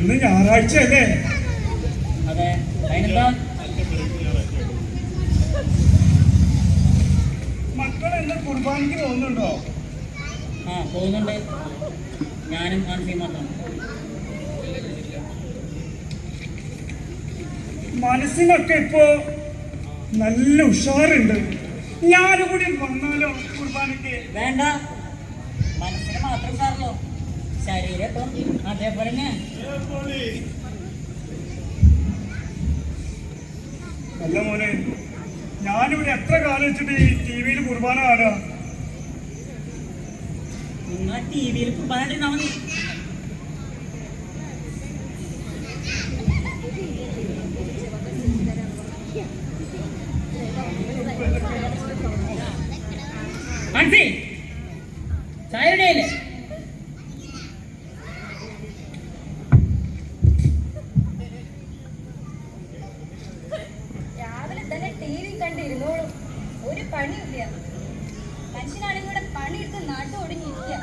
ഇന്ന് ഞായറാഴ്ച അല്ലേ? അതെ. അതിനെന്താ? മക്കൾ എന്നെ കുർബാനയ്ക്ക് പോകുന്നുണ്ടോ? ആ, പോകുന്നുണ്ട്. ഞാനും ആൻസിയും മാത്രം. മനസ്സിനൊക്കെ ഇപ്പോ നല്ല ഉഷാറുണ്ട്. ഞാനും കൂടി വന്നാലോ കുർബാനയ്ക്ക്? വേണ്ട, മനസ്സിന് മാത്രം ഉഷാറല്ലോ, ശരീരം ഇപ്പം അതേപോലെ തന്നെ. അല്ല മോനെ, ഞാനിവിടെ എത്ര കാലം വെച്ചിട്ട് ഈ TV-യിൽ കുർബാന കാണുക? നിങ്ങൾ TV-യിൽ കുർബാന ഉണ്ടാ മതി. ആൻസി, ചായ ഇടയില്ലേ? രാവിലെ തന്നെ TV കണ്ടിരുന്നോളും, ഒരു പണിയില്ല. മനുഷ്യനാണെങ്കിൽ ഇവിടെ പണിയെടുത്ത് നാട്ടു ഒടുങ്ങിയിരിക്കുക.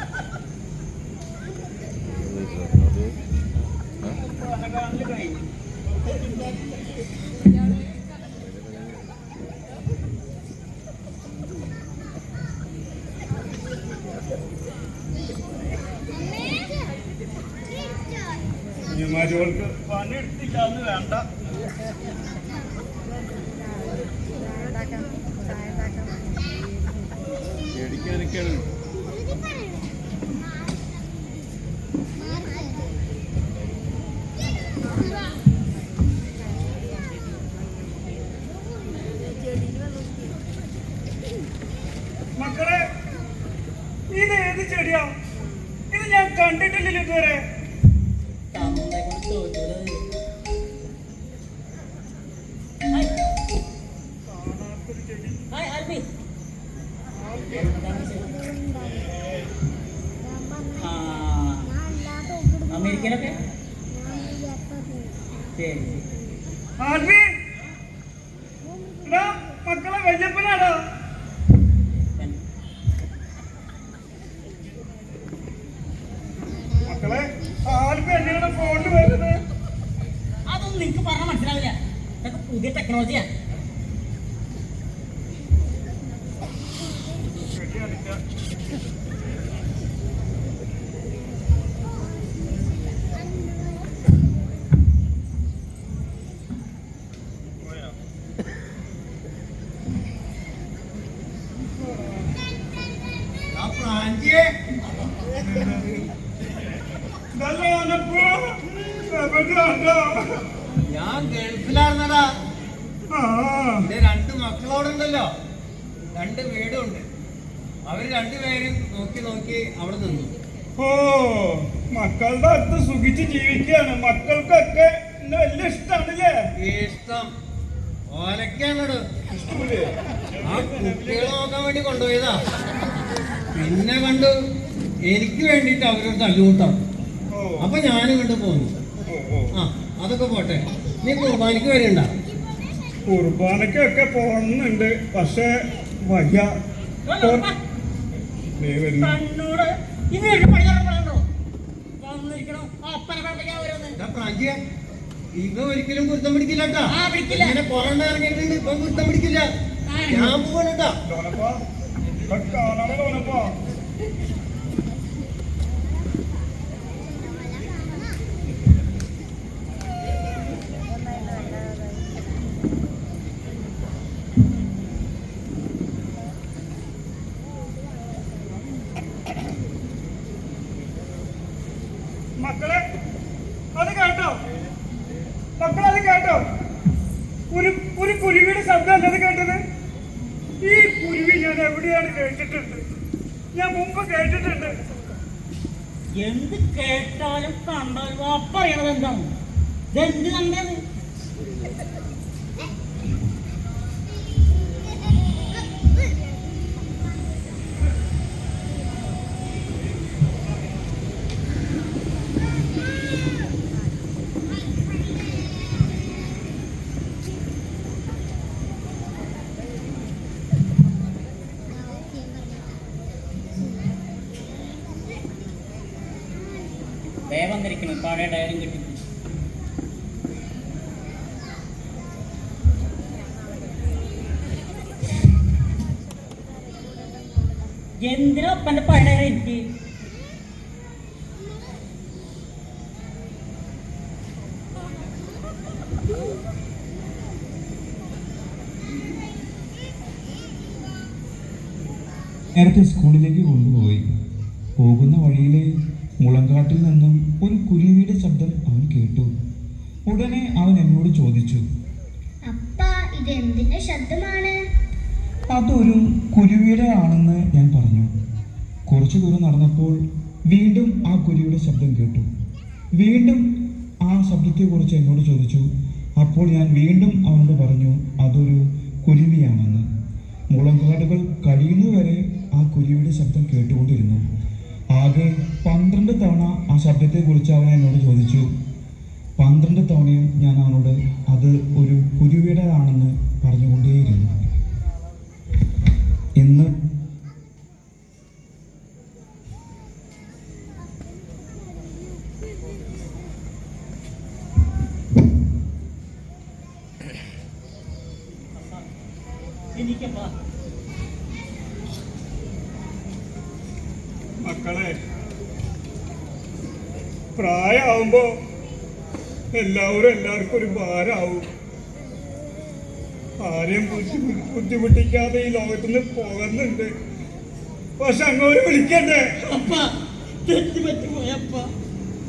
കുഞ്ഞുമാരികൾക്ക് പണിയെടുത്തില്ലാന്ന് വേണ്ട. പേടിക്കാനൊക്കെയാണ്. മക്കളെ, ഇത് ഏത് ചെടിയാ? ഇത് ഞാൻ കണ്ടിട്ടില്ലല്ലോ ഇതുവരെ. അമേരിക്കയിലൊക്കെ മക്കളെ വല്യപ്പനാണോ? മക്കളെ, ആൽബി എന്നെയാണ് ഫോണിൽ വരുന്നത്. അതൊന്നും നിനക്ക് പറഞ്ഞാൽ മനസ്സിലാവില്ല. ഇതൊക്കെ പുതിയ ടെക്നോളജിയാ. ഞാൻ ഗൾഫിലായിരുന്നടാ. എന്റെ 2 മക്കളോടുണ്ടല്ലോ, 2 വീടുണ്ട്. അവര് 2 പേരും നോക്കി നോക്കി അവിടെ നിന്നു. ഓ, മക്കളുടെ അടുത്ത് സുഖിച്ച് ജീവിക്കുകയാണ്. മക്കൾക്കൊക്കെ എന്നെ വലിയ ഇഷ്ടമാണല്ലേ? ഇഷ്ടം ഓലക്കാണോ? ആ കുട്ടികളെ നോക്കാൻ വേണ്ടി കൊണ്ടുപോയതാ. പിന്നെ കണ്ടു എനിക്ക് വേണ്ടിട്ട് അവരൊരു തല്ലുകൂട്ടാണ്. അപ്പൊ ഞാനും കണ്ടു പോന്നു. ആ, അതൊക്കെ പോട്ടെ. നീ കുർബാനയ്ക്ക് വരണ്ട? കുർബാനയ്ക്കൊക്കെ പോകുന്നുണ്ട്, പക്ഷെ വയ്യ. ഇവ ഒരിക്കലും കുരുത്തം പിടിക്കില്ലട്ടാ. ഇങ്ങനെ പുറണ്ട ഇറങ്ങിയിട്ടുണ്ട്, ഇപ്പം കുരുത്തം പിടിക്കില്ല. ഞാൻ പോകണട്ടാ. മക്കളെ, അത് കേട്ടോ? മക്കളെ, അത് കേട്ടോ? ഒരു കുരുവിയുടെ ശബ്ദം അല്ലത് കേട്ടത്? ഈ കുരുവി ഞാൻ എവിടെയാണ് കേട്ടിട്ടുണ്ട്. ഞാൻ മുമ്പ് കേട്ടിട്ടുണ്ട്. എന്ത് കേട്ടാലും കണ്ടാലും പറയണത് എന്താണ്? ഇതെന്ത് കണ്ടത്? വന്നിരിക്കണം. പഴയ ഡയറിയും കിട്ടി. എന്തിനാ അപ്പന്റെ പഴയ എനിക്ക്? നേരത്തെ സ്കൂളിലേക്ക് കൊണ്ടുപോയി. പോകുന്ന വഴിയിലെ മുളങ്കാട്ടിൽ നിന്നും ഒരു കുരുവിയുടെ ശബ്ദം അവൻ കേട്ടു. ഉടനെ അവൻ എന്നോട് ചോദിച്ചു, അപ്പ ഇത് എന്തിന്റെ ശബ്ദമാണ്? അതൊരു കുരുവിയുടെ ആണെന്ന് ഞാൻ പറഞ്ഞു. കുറച്ചു ദൂരം നടന്നപ്പോൾ വീണ്ടും ആ കുരുവിയുടെ ശബ്ദം കേട്ടു. വീണ്ടും ആ ശബ്ദത്തെക്കുറിച്ച് എന്നോട് ചോദിച്ചു. അപ്പോൾ ഞാൻ വീണ്ടും അവനോട് പറഞ്ഞു അതൊരു കുരുവിയാണെന്ന്. മുളങ്കാടുകൾ കഴിയുന്നവരെ ആ കുരുവിയുടെ ശബ്ദം കേട്ടുകൊണ്ടിരുന്നു. ആകെ 12 തവണ ആ ശബ്ദത്തെക്കുറിച്ച് അവൻ എന്നോട് ചോദിച്ചു. 12 തവണയും ഞാൻ അവനോട് അത് ഒരു കുരുവിയുടേതാണെന്ന് പറഞ്ഞുകൊണ്ടേയിരുന്നു. ഇന്ന് എനിക്കപ്പാ മക്കളെ, പ്രായമാവുമ്പോ എല്ലാവർക്കും ഒരു ഭാരമാവും. ആരെയും ബുദ്ധിമുട്ടിക്കാതെ ഈ ലോകത്തുനിന്ന് പോകുന്നുണ്ട്. പക്ഷെ അങ്ങോട്ട് വിളിക്കണ്ടേ? അപ്പ തെറ്റ് പറ്റിപ്പോയപ്പ.